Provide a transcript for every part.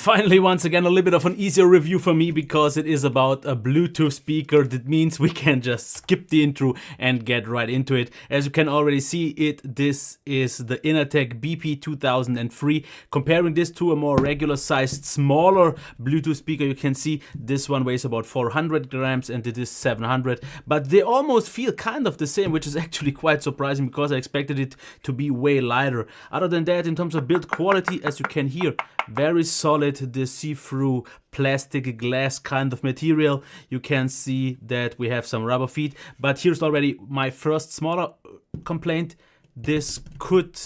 finally, once again, a little bit of an easier review for me because it is about a Bluetooth speaker. That means we can just skip the intro and get right into it. As you can already see this is the Inateck BP 2003. Comparing this to a more regular sized, smaller Bluetooth speaker, you can see this one weighs about 400 grams and it is 700. But they almost feel kind of the same, which is actually quite surprising because I expected it to be way lighter. Other than that, in terms of build quality, as you can hear, very solid, the see-through plastic glass kind of material. You can see that we have some rubber feet, but here's already my first smaller complaint. This could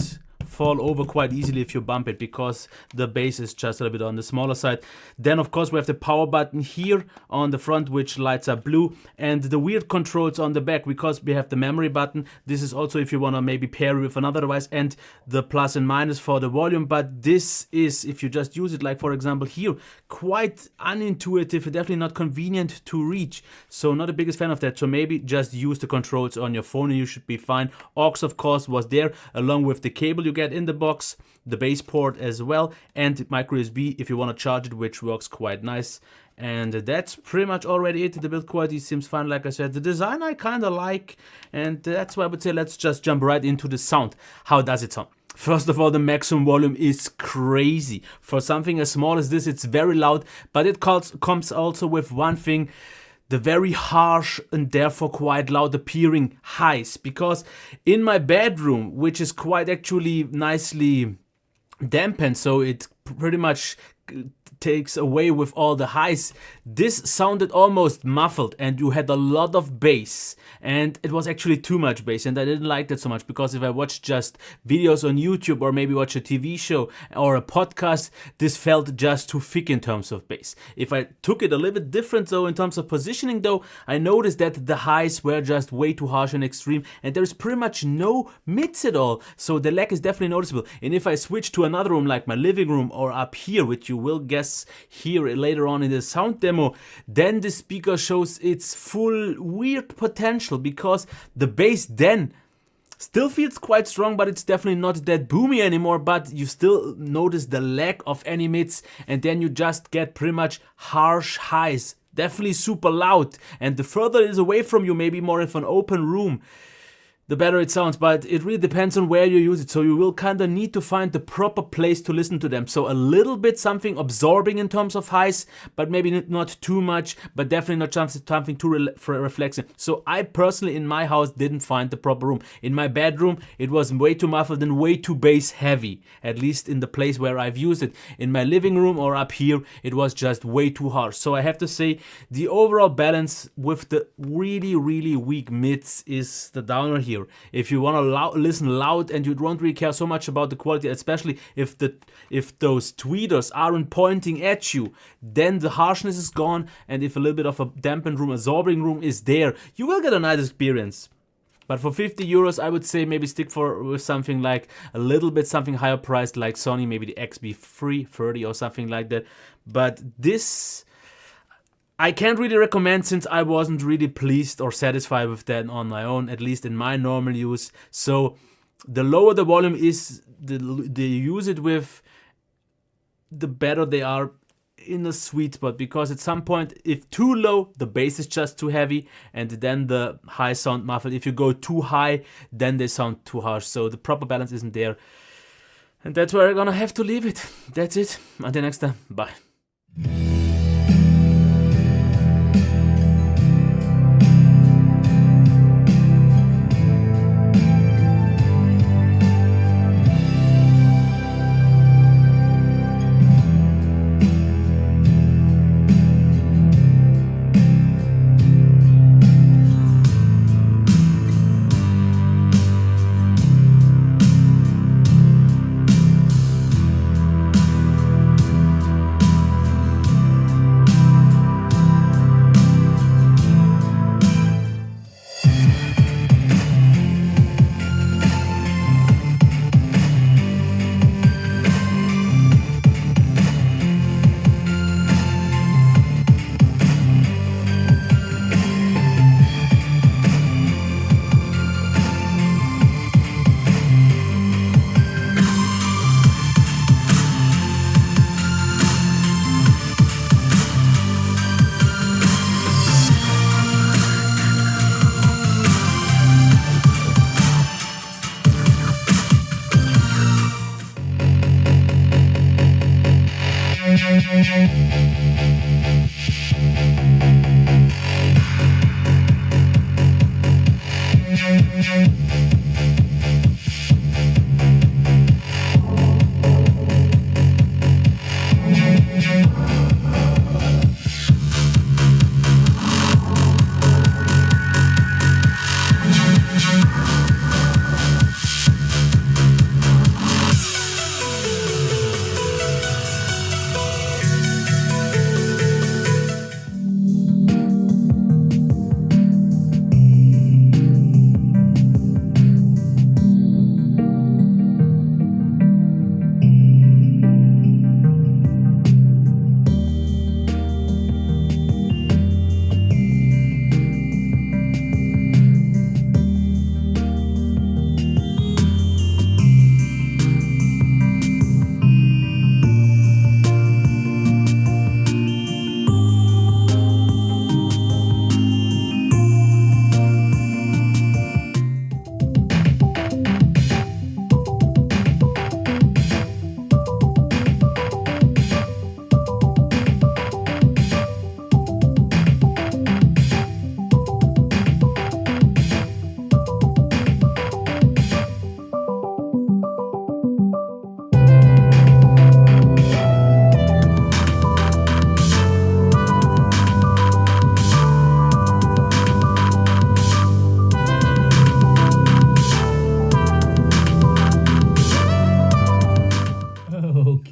fall over quite easily if you bump it because the base is just a little bit on the smaller side. Then of course we have the power button here on the front which lights up blue, and the weird controls on the back because we have the memory button. This is also if you want to maybe pair it with another device, and the plus and minus for the volume. But this is, if you just use it like for example here, quite unintuitive, definitely not convenient to reach. So not the biggest fan of that. So maybe just use the controls on your phone and you should be fine. Aux of course was there along with the cable you get in the box, the base port as well, and micro USB if you want to charge it, which works quite nice. And that's pretty much already it. The build quality seems fine, like I said. The design I kind of like, and that's why I would say let's just jump right into the sound. How does it sound? First of all, the maximum volume is crazy. For something as small as this, it's very loud, but it comes also with one thing: the very harsh and therefore quite loud appearing highs. Because in my bedroom, which is quite actually nicely dampened, so it pretty much takes away with all the highs, this sounded almost muffled and you had a lot of bass, and it was actually too much bass, and I didn't like that so much because if I watched just videos on YouTube or maybe watch a TV show or a podcast, this felt just too thick in terms of bass. If I took it a little bit different though in terms of positioning though, I noticed that the highs were just way too harsh and extreme, and there's pretty much no mids at all, so the lag is definitely noticeable. And if I switch to another room like my living room or up here, which you will guess here later on in the sound demo, then the speaker shows its full weird potential because the bass then still feels quite strong, but it's definitely not that boomy anymore, but you still notice the lack of any mids, and then you just get pretty much harsh highs, definitely super loud. And the further it is away from you, maybe more of an open room, the better it sounds, but it really depends on where you use it. So you will kind of need to find the proper place to listen to them. So a little bit something absorbing in terms of highs, but maybe not too much, but definitely not something too reflexive. So I personally in my house didn't find the proper room. In my bedroom, it was way too muffled and way too bass heavy, at least in the place where I've used it. In my living room or up here, it was just way too harsh. So I have to say the overall balance with the really, really weak mids is the downer here. If you want to listen loud and you don't really care so much about the quality, especially if those tweeters aren't pointing at you, then the harshness is gone, and if a little bit of a dampened room, absorbing room is there, you will get a nice experience. But for 50 euros, I would say maybe stick with something like a little bit something higher priced like Sony, maybe the XB330 or something like that. But this I can't really recommend since I wasn't really pleased or satisfied with that on my own, at least in my normal use. So the lower the volume is, they use it with, the better they are in the sweet spot, because at some point, if too low, the bass is just too heavy and then the high sound muffled. If you go too high, then they sound too harsh. So the proper balance isn't there. And that's where I'm gonna have to leave it. That's it. Until next time. Bye.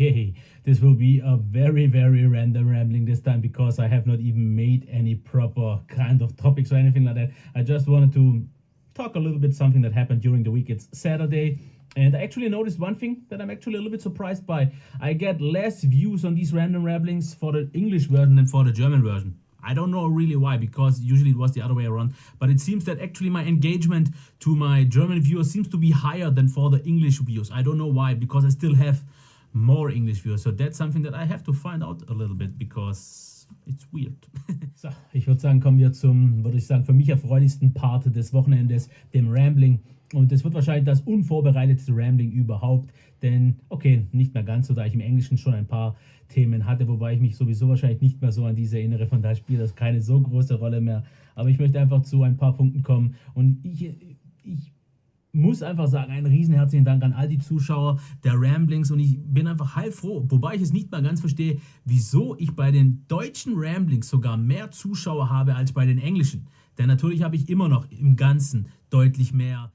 Okay, this will be a very random rambling this time because I have not even made any proper kind of topics or anything like that. I just wanted to talk a little bit something that happened during the week. It's Saturday, and I actually noticed one thing that I'm actually a little bit surprised by. I get less views on these random ramblings for the English version than for the German version. I don't know really why, because usually it was the other way around, but it seems that actually my engagement to my German viewers seems to be higher than for the English viewers. I don't know why, because I still have more English viewers. So that's something that I have to find out a little bit, because it's weird. So, ich würde sagen, kommen wir zum, würde ich sagen, für mich erfreulichsten Part des Wochenendes, dem Rambling. Und das wird wahrscheinlich das unvorbereitetste Rambling überhaupt, denn, okay, nicht mehr ganz so, da ich im Englischen schon ein paar Themen hatte, wobei ich mich sowieso wahrscheinlich nicht mehr so an diese erinnere, von daher spielt das keine so große Rolle mehr. Aber ich möchte einfach zu ein paar Punkten kommen, und ich muss einfach sagen, einen riesen herzlichen Dank an all die Zuschauer der Ramblings, und ich bin einfach heilfroh, wobei ich es nicht mal ganz verstehe, wieso ich bei den deutschen Ramblings sogar mehr Zuschauer habe als bei den englischen. Denn natürlich habe ich immer noch im Ganzen deutlich mehr